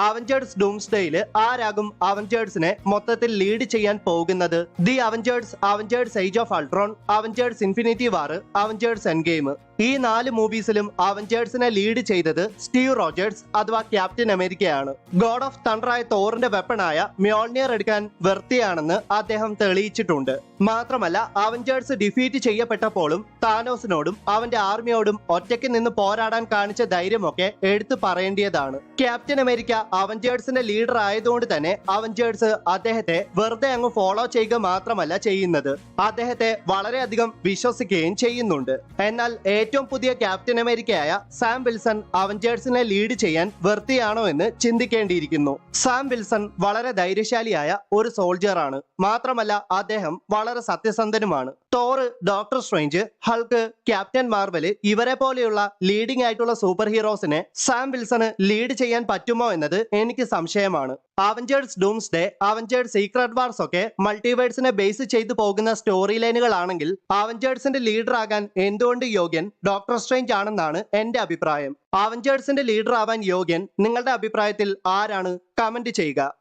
Avengers ഡൂംസ്ഡേയില് ആരാകും അവഞ്ചേഴ്സിനെ മൊത്തത്തിൽ lead ചെയ്യാൻ പോകുന്നത്? The Avengers, Avengers age of Ultron, Avengers infinity war, Avengers end game. ഈ 4 മൂവീസിലും അവഞ്ചേഴ്സിനെ lead ചെയ്തത് സ്റ്റീവ് റോജേഴ്സ് അഥവാ ക്യാപ്റ്റൻ അമേരിക്കയാണ്. ഗോഡ് ഓഫ് തണ്ടറായ തോറിന്റെ വെപ്പണായ മ്യോൾനിയർ എടുക്കാൻ വെർത്തിയാണെന്ന് അദ്ദേഹം തെളിയിച്ചിട്ടുണ്ട്. മാത്രമല്ല, അവഞ്ചേഴ്സ് ഡിഫീറ്റ് ചെയ്യപ്പെട്ടപ്പോഴും താനോസിനോടും അവന്റെ ആർമിയോടും ഒറ്റയ്ക്ക് നിന്ന് പോരാടാൻ കാണിച്ച ധൈര്യമൊക്കെ എടുത്തു പറയേണ്ടതാണ്. ക്യാപ്റ്റൻ അമേരിക്ക അവഞ്ചേഴ്സിന്റെ ലീഡർ ആയതുകൊണ്ട് തന്നെ അവഞ്ചേഴ്സ് അദ്ദേഹത്തെ വെറുതെ അങ്ങ് ഫോളോ ചെയ്യുക മാത്രമല്ല ചെയ്യുന്നത്, അദ്ദേഹത്തെ വളരെയധികം വിശ്വസിക്കുകയും ചെയ്യുന്നുണ്ട്. എന്നാൽ ഏറ്റവും പുതിയ ക്യാപ്റ്റൻ അമേരിക്കയായ സാം വിൽസൺ അവഞ്ചേഴ്സിനെ ലീഡ് ചെയ്യാൻ വെർത്തിയാണോ എന്ന് ചിന്തിക്കേണ്ടിയിരിക്കുന്നു. സാം വിൽസൺ വളരെ ധൈര്യശാലിയായ ഒരു സോൾജർ ആണ്. മാത്രമല്ല, അദ്ദേഹം വളരെ സത്യസന്ധനുമാണ്. Thor, Doctor Strange, Hulk, Captain Marvel ഇവരെ പോലെയുള്ള ലീഡിംഗ് ആയിട്ടുള്ള സൂപ്പർ ഹീറോസിനെ സാം വിൽസണ് ലീഡ് ചെയ്യാൻ പറ്റുമോ എന്നത് എനിക്ക് സംശയമാണ്. Avengers Doomsday, Avengers Secret Wars ഒക്കെ മൾട്ടിവേഴ്സിനെ ബേസ് ചെയ്തു പോകുന്ന സ്റ്റോറി ലൈനുകളാണെങ്കിൽ അവഞ്ചേഴ്സിന്റെ ലീഡർ ആകാൻ എന്തുകൊണ്ട് യോഗ്യൻ ഡോക്ടർ സ്ട്രേഞ്ച് ആണെന്നാണ് എന്റെ അഭിപ്രായം. അവഞ്ചേഴ്സിന്റെ ലീഡർ ആവാൻ യോഗ്യൻ നിങ്ങളുടെ അഭിപ്രായത്തിൽ ആരാണ്? കമന്റ് ചെയ്യുക.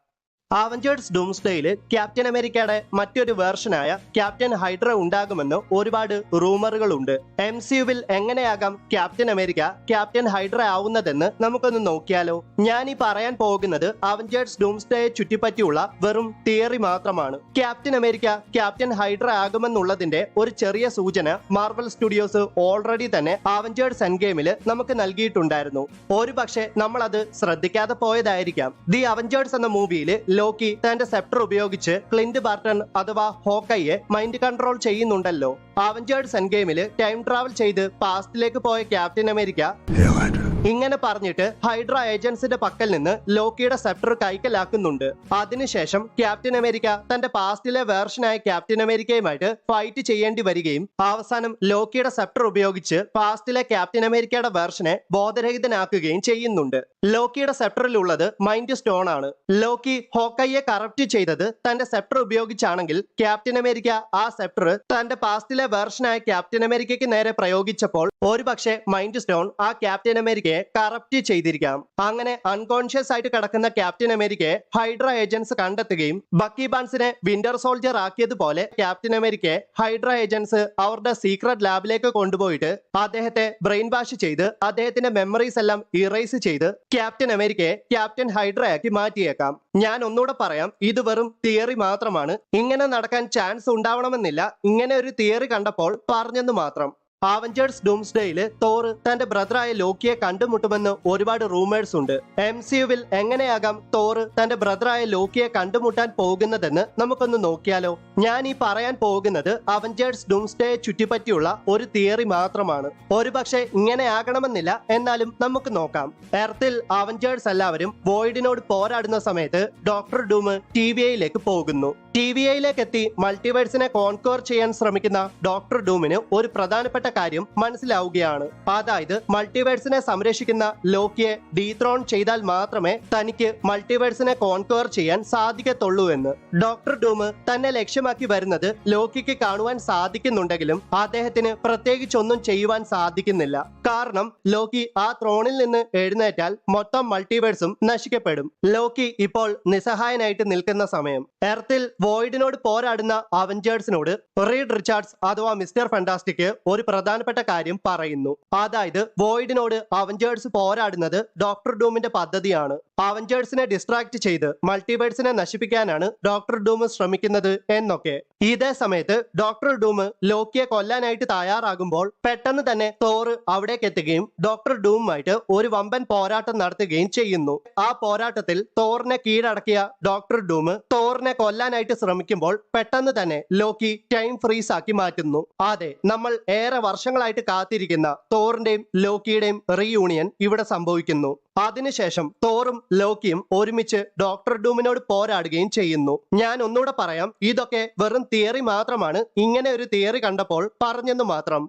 അവഞ്ചേഴ്സ് ഡൂംസ്ഡേയില് ക്യാപ്റ്റൻ അമേരിക്കയുടെ മറ്റൊരു വേർഷനായ ക്യാപ്റ്റൻ ഹൈഡ്ര ഉണ്ടാകുമെന്ന് ഒരുപാട് റൂമറുകളുണ്ട്. MCUവിൽ എങ്ങനെയാകാം ക്യാപ്റ്റൻ അമേരിക്ക ക്യാപ്റ്റൻ ഹൈഡ്ര ആവുന്നതെന്ന് നമുക്കൊന്ന് നോക്കിയാലോ. ഞാൻ ഈ പറയാൻ പോകുന്നത് അവഞ്ചേഴ്സ് ഡൂംസ്ഡേയെ ചുറ്റിപ്പറ്റിയുള്ള വെറും തിയറി മാത്രമാണ്. ക്യാപ്റ്റൻ അമേരിക്ക ക്യാപ്റ്റൻ ഹൈഡ്ര ആകുമെന്നുള്ളതിന്റെ ഒരു ചെറിയ സൂചന മാർവൽ സ്റ്റുഡിയോസ് ഓൾറെഡി തന്നെ അവഞ്ചേഴ്സ് എൻഡ് ഗെയിമിൽ നമുക്ക് നൽകിയിട്ടുണ്ടായിരുന്നു. ഒരു പക്ഷേ നമ്മൾ അത് ശ്രദ്ധിക്കാതെ പോയതായിരിക്കാം. ദി അവഞ്ചേഴ്സ് എന്ന മൂവിയിൽ ലോക്കി തന്റെ സെപ്റ്റർ ഉപയോഗിച്ച് ക്ലിന്റ് ബാർട്ടൺ അഥവാ ഹോക്കയെ മൈൻഡ് കൺട്രോൾ ചെയ്യുന്നുണ്ടല്ലോ. അവഞ്ചേഴ്സ് എൻഡ് ഗെയിമിൽ ടൈം ട്രാവൽ ചെയ്ത് പാസ്റ്റിലേക്ക് പോയ ക്യാപ്റ്റൻ അമേരിക്ക ഇങ്ങനെ പറഞ്ഞിട്ട് ഹൈഡ്ര ഏജൻസിന്റെ പക്കൽ നിന്ന് ലോക്കിയുടെ സെപ്റ്റർ കൈക്കലാക്കുന്നുണ്ട്. അതിനുശേഷം ക്യാപ്റ്റൻ അമേരിക്ക തന്റെ പാസ്റ്റിലെ വേർഷനായ ക്യാപ്റ്റൻ അമേരിക്കയുമായിട്ട് ഫൈറ്റ് ചെയ്യേണ്ടി വരികയും അവസാനം ലോക്കിയുടെ സെപ്റ്റർ ഉപയോഗിച്ച് പാസ്റ്റിലെ ക്യാപ്റ്റൻ അമേരിക്കയുടെ വേർഷനെ ബോധരഹിതനാക്കുകയും ചെയ്യുന്നുണ്ട്. ലോക്കിയുടെ സെപ്റ്ററിലുള്ളത് മൈൻഡ് സ്റ്റോൺ ആണ്. ലോക്കി ഹോക്കയെ കറപ്റ്റ് ചെയ്തത് തന്റെ സെപ്റ്റർ ഉപയോഗിച്ചാണെങ്കിൽ ക്യാപ്റ്റൻ അമേരിക്ക ആ സെപ്റ്റർ തന്റെ പാസ്റ്റിലെ വേർഷനായ ക്യാപ്റ്റൻ അമേരിക്കയ്ക്ക് നേരെ പ്രയോഗിച്ചപ്പോൾ ഒരുപക്ഷെ മൈൻഡ് സ്റ്റോൺ ആ ക്യാപ്റ്റൻ അമേരിക്കയെ കറപ്റ്റ് ചെയ്തിരിക്കാം. അങ്ങനെ അൺകോൺഷ്യസ് ആയിട്ട് കിടക്കുന്ന ക്യാപ്റ്റൻ അമേരിക്കയെ ഹൈഡ്ര ഏജൻസ് കണ്ടെത്തുകയും ബക്കി ബാൻസിനെ വിന്റർ സോൾജർ ആക്കിയതുപോലെ ക്യാപ്റ്റൻ അമേരിക്കയെ ഹൈഡ്ര ഏജൻസ് അവരുടെ സീക്രട്ട് ലാബിലേക്ക് കൊണ്ടുപോയിട്ട് അദ്ദേഹത്തെ ബ്രെയിൻ വാഷ് ചെയ്ത് അദ്ദേഹത്തിന്റെ മെമ്മറീസ് എല്ലാം ഇറേസ് ചെയ്ത് ക്യാപ്റ്റൻ അമേരിക്കയെ ക്യാപ്റ്റൻ ഹൈഡ്രയാക്കി മാറ്റിയേക്കാം. ഞാൻ ഒന്നുകൂടെ പറയാം, ഇത് വെറും തിയറി മാത്രമാണ്. ഇങ്ങനെ നടക്കാൻ ചാൻസ് ഉണ്ടാവണമെന്നില്ല. ഇങ്ങനെ ഒരു തിയറി കണ്ടപ്പോൾ പറഞ്ഞെന്ന് മാത്രം. അവഞ്ചേഴ്സ് ഡൂംസ്ഡേയില് തോർ തന്റെ ബ്രദറായ ലോക്കിയെ കണ്ടുമുട്ടുമെന്ന് ഒരുപാട് റൂമേഴ്സ് ഉണ്ട്. MCUവിൽ എങ്ങനെയാകാം തോർ തന്റെ ബ്രദറായ ലോക്കിയെ കണ്ടുമുട്ടാൻ പോകുന്നതെന്ന് നമുക്കൊന്ന് നോക്കിയാലോ. ഞാൻ ഈ പറയാൻ പോകുന്നത് അവഞ്ചേഴ്സ് ഡൂംസ്ഡേയെ ചുറ്റിപ്പറ്റിയുള്ള ഒരു തിയറി മാത്രമാണ്. ഒരുപക്ഷെ ഇങ്ങനെ ആകണമെന്നില്ല, എന്നാലും നമുക്ക് നോക്കാം. എർത്തിൽ അവഞ്ചേഴ്സ് എല്ലാവരും വോയിഡിനോട് പോരാടുന്ന സമയത്ത് ഡോക്ടർ ഡൂം TVA പോകുന്നു. TVA എത്തി മൾട്ടിവേഴ്സിനെ കോൺക്വർ ചെയ്യാൻ ശ്രമിക്കുന്ന ഡോക്ടർ ഡൂമിന് ഒരു പ്രധാനപ്പെട്ട കാര്യം മനസ്സിലാവുകയാണ്. അതായത് മൾട്ടിവേഴ്സിനെ സംരക്ഷിക്കുന്ന ലോക്കിയെ ഡീത്രോൺ ചെയ്താൽ മാത്രമേ തനിക്ക് മൾട്ടിവേഴ്സിനെ കോൺക്വർ ചെയ്യാൻ സാധിക്കത്തുള്ളൂ എന്ന്. ഡോക്ടർ ഡൂം തന്നെ ലക്ഷ്യമാക്കി വരുന്നത് ലോക്കിക്ക് കാണുവാൻ സാധിക്കുന്നുണ്ടെങ്കിലും അദ്ദേഹത്തിന് പ്രത്യേകിച്ചൊന്നും ചെയ്യുവാൻ സാധിക്കുന്നില്ല. കാരണം ലോക്കി ആ ത്രോണിൽ നിന്ന് എഴുന്നേറ്റാൽ മൊത്തം മൾട്ടിവേഴ്സും നശിക്കപ്പെടും. ലോക്കി ഇപ്പോൾ നിസ്സഹായനായിട്ട് നിൽക്കുന്ന സമയം. എർത്തിൽ വോയിഡിനോട് പോരാടുന്ന അവഞ്ചേഴ്സിനോട് റീഡ് റിച്ചാർഡ്സ് അഥവാ മിസ്റ്റർ ഫാന്റാസ്റ്റിക് ഒരു പ്രധാനപ്പെട്ട കാര്യം പറയുന്നു. അതായത് വോയിഡിനോട് അവഞ്ചേഴ്സ് പോരാടുന്നത് ഡോക്ടർ ഡൂമിന്റെ പദ്ധതിയാണ്. അവഞ്ചേഴ്സിനെ ഡിസ്ട്രാക്ട് ചെയ്ത് മൾട്ടിവേഴ്സിനെ നശിപ്പിക്കാനാണ് ഡോക്ടർ ഡൂം ശ്രമിക്കുന്നത് എന്നൊക്കെ. ഇതേ സമയത്ത് ഡോക്ടർ ഡൂം ലോക്കിയെ കൊല്ലാനായിട്ട് തയ്യാറാകുമ്പോൾ പെട്ടെന്ന് തന്നെ തോർ അവിടേക്ക് എത്തുകയും ഡോക്ടർ ഡൂമുമായിട്ട് ഒരു വമ്പൻ പോരാട്ടം നടത്തുകയും ചെയ്യുന്നു. ആ പോരാട്ടത്തിൽ തോറിനെ കീഴടക്കിയ ഡോക്ടർ ഡൂം തോറിനെ കൊല്ലാനായിട്ട് ശ്രമിക്കുമ്പോൾ പെട്ടെന്ന് തന്നെ ലോക്കി ടൈം ഫ്രീസ് ആക്കി മാറ്റുന്നു. അതെ, നമ്മൾ ഏറെ വർഷങ്ങളായിട്ട് കാത്തിരിക്കുന്ന തോറിന്റെയും ലോക്കിയുടെയും റീയൂണിയൻ ഇവിടെ സംഭവിക്കുന്നു. അതിനുശേഷം തോറും ലോക്കിയും ഒരുമിച്ച് ഡോക്ടർ ഡൂമിനോട് പോരാടുകയും ചെയ്യുന്നു. ഞാൻ ഒന്നുകൂടെ പറയാം, ഇതൊക്കെ വെറും തിയറി മാത്രമാണ്. ഇങ്ങനെ ഒരു തിയറി കണ്ടപ്പോൾ പറഞ്ഞെന്ന് മാത്രം.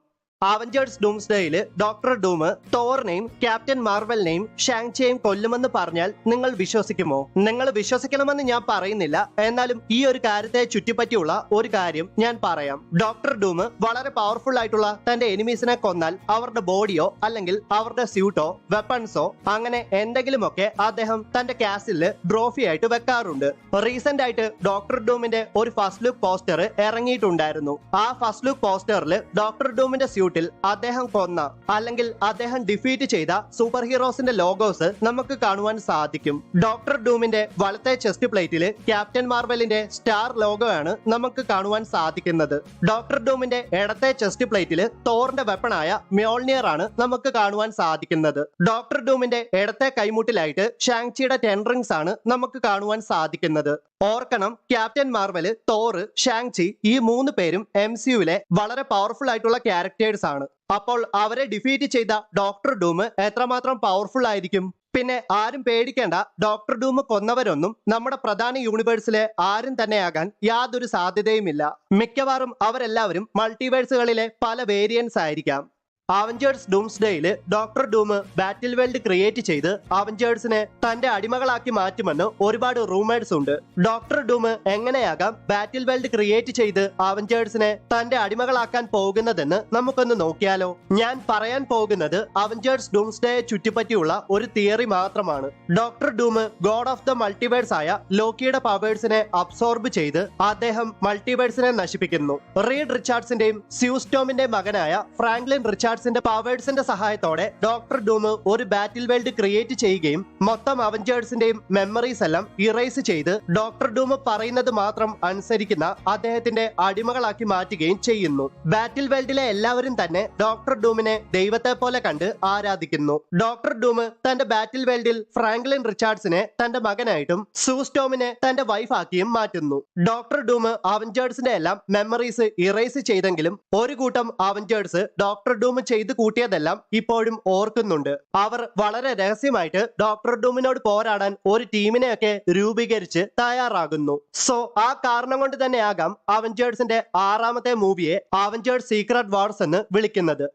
അവഞ്ചേഴ്സ് ഡൂംസ്ഡേയില് ഡോക്ടർ ഡൂം തോറിനെയും ക്യാപ്റ്റൻ മാർവലിനെയും ഷാങ്ചിയെയും കൊല്ലുമെന്ന് പറഞ്ഞാൽ നിങ്ങൾ വിശ്വസിക്കുമോ? നിങ്ങൾ വിശ്വസിക്കണമെന്ന് ഞാൻ പറയുന്നില്ല, എന്നാലും ഈ ഒരു കാര്യത്തെ ചുറ്റിപ്പറ്റിയുള്ള ഒരു കാര്യം ഞാൻ പറയാം. ഡോക്ടർ ഡൂം വളരെ പവർഫുൾ ആയിട്ടുള്ള തന്റെ എനിമീസിനെ കൊന്നാൽ അവരുടെ ബോഡിയോ അല്ലെങ്കിൽ അവരുടെ സ്യൂട്ടോ വെപ്പൺസോ അങ്ങനെ എന്തെങ്കിലുമൊക്കെ അദ്ദേഹം തന്റെ കാസിലില് ട്രോഫി ആയിട്ട് വെക്കാറുണ്ട്. റീസെന്റ് ആയിട്ട് ഡോക്ടർ ഡൂമിന്റെ ഒരു ഫസ്റ്റ് ലുക്ക് പോസ്റ്റർ ഇറങ്ങിയിട്ടുണ്ടായിരുന്നു. ആ ഫസ്റ്റ് ലുക്ക് പോസ്റ്ററിൽ ഡോക്ടർ ഡൂമിന്റെ സ്യൂട്ടിൽ അദ്ദേഹം കൊന്ന അല്ലെങ്കിൽ അദ്ദേഹം ഡിഫീറ്റ് ചെയ്ത സൂപ്പർ ഹീറോസിന്റെ ലോഗോസ് നമുക്ക് കാണുവാൻ സാധിക്കും. ഡോക്ടർ ഡൂമിന്റെ വലത്തെ ചെസ്റ്റ് പ്ലേറ്റില് ക്യാപ്റ്റൻ മാർവലിന്റെ സ്റ്റാർ ലോഗോ ആണ് നമുക്ക് കാണുവാൻ സാധിക്കുന്നത്. ഡോക്ടർ ഡൂമിന്റെ ഇടത്തെ ചെസ്റ്റ് പ്ലേറ്റില് തോറിന്റെ വെപ്പണായ മ്യോൾനിയർ ആണ് നമുക്ക് കാണുവാൻ സാധിക്കുന്നത്. ഡോക്ടർ ഡൂമിന്റെ ഇടത്തെ കൈമുട്ടിലായിട്ട് ഷാങ്ചിയുടെ 10 റിംഗ്സ് ആണ് നമുക്ക് കാണുവാൻ സാധിക്കുന്നത്. ഓർക്കണം, ക്യാപ്റ്റൻ മാർവല്, തോറ്, ഷാങ്ചി ഈ 3 പേരും MCUവിലെ വളരെ പവർഫുൾ ആയിട്ടുള്ള ക്യാരക്ടേഴ്സ് ആണ്. അപ്പോൾ അവരെ ഡിഫീറ്റ് ചെയ്ത ഡോക്ടർ ഡൂം എത്രമാത്രം പവർഫുൾ ആയിരിക്കും? പിന്നെ ആരും പേടിക്കേണ്ട, ഡോക്ടർ ഡൂം കൊന്നവരൊന്നും നമ്മുടെ പ്രധാന യൂണിവേഴ്സിലെ ആരും തന്നെയാകാൻ യാതൊരു സാധ്യതയുമില്ല. മിക്കവാറും അവരെല്ലാവരും മൾട്ടിവേഴ്സുകളിലെ പല വേരിയൻസ് ആയിരിക്കാം. അവഞ്ചേഴ്സ് ഡൂംസ്ഡേയില് ഡോക്ടർ ഡൂം ബാറ്റിൽ വേൾഡ് ക്രിയേറ്റ് ചെയ്ത് അവഞ്ചേഴ്സിനെ തന്റെ അടിമകളാക്കി മാറ്റുമെന്ന് ഒരുപാട് റൂമേഴ്സ് ഉണ്ട്. ഡോക്ടർ ഡൂം എങ്ങനെയാകാം ബാറ്റിൽ വേൾഡ് ക്രിയേറ്റ് ചെയ്ത് അവഞ്ചേഴ്സിനെ തന്റെ അടിമകളാക്കാൻ പോകുന്നതെന്ന് നമുക്കൊന്ന് നോക്കിയാലോ? ഞാൻ പറയാൻ പോകുന്നത് അവഞ്ചേഴ്സ് ഡൂംസ്ഡേയെ ചുറ്റിപ്പറ്റിയുള്ള ഒരു തിയറി മാത്രമാണ്. Doctor dome God of the multiverse ആയ ലോക്കിയുടെ പവേഴ്സിനെ അബ്സോർബ് ചെയ്ത് അദ്ദേഹം മൾട്ടിവേഴ്സിനെ നശിപ്പിക്കുന്നു. റീഡ് റിച്ചാർഡ്സിന്റെയും സ്യൂസ്റ്റോമിന്റെ മകനായ ഫ്രാങ്ക്ലിൻ റിച്ചാർഡ്സിന്റെ പവേഴ്സിന്റെ സഹായത്തോടെ ഡോക്ടർ ഡൂം ഒരു ബാറ്റിൽ വേൾഡ് ക്രിയേറ്റ് ചെയ്യുകയും മൊത്തം അവഞ്ചേഴ്സിന്റെയും മെമ്മറീസ് എല്ലാം ഇറേസ് ചെയ്ത് ഡോക്ടർ ഡൂം പറയുന്നത് മാത്രം അനുസരിക്കുന്ന അദ്ദേഹത്തിന്റെ അടിമകളാക്കി മാറ്റുകയും ചെയ്യുന്നു. ബാറ്റിൽ വേൾഡിലെ എല്ലാവരും തന്നെ ഡോക്ടർ ഡൂമിനെ ദൈവത്തെ പോലെ കണ്ട് ആരാധിക്കുന്നു. ഡോക്ടർ ഡൂം തന്റെ ബാറ്റിൽ വേൾഡിൽ ഫ്രാങ്ക്ലിൻ റിച്ചാർഡ്സിനെ തന്റെ മകനായിട്ടും സൂസ്റ്റോമിനെ തന്റെ വൈഫാക്കിയും മാറ്റുന്നു. ഡോക്ടർ ഡൂം അവഞ്ചേഴ്സിന്റെ എല്ലാം മെമ്മറീസ് ഇറേസ് ചെയ്തെങ്കിലും ഒരു കൂട്ടം അവഞ്ചേഴ്സ് ഡോക്ടർ ഡൂം ചെയ്ത് കൂട്ടിയതെല്ലാം ഇപ്പോഴും ഓർക്കുന്നുണ്ട്. അവർ വളരെ രഹസ്യമായിട്ട് ഡോക്ടർ ഡൂമിനോട് പോരാടാൻ ഒരു ടീമിനെയൊക്കെ രൂപീകരിച്ച് തയ്യാറാകുന്നു. സോ ആ കാരണം കൊണ്ട് തന്നെയാകാം അവഞ്ചേഴ്സിന്റെ 6ാമത്തെ മൂവിയെ അവഞ്ചേഴ്സ് സീക്രട്ട് വാർസ് എന്ന് വിളിക്കുന്നത്.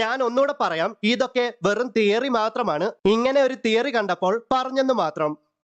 ഞാൻ ഒന്നുകൂടെ പറയാം, ഇതൊക്കെ വെറും തിയറി മാത്രമാണ്. ഇങ്ങനെ ഒരു തിയറി കണ്ടപ്പോൾ പറഞ്ഞെന്ന് മാത്രം.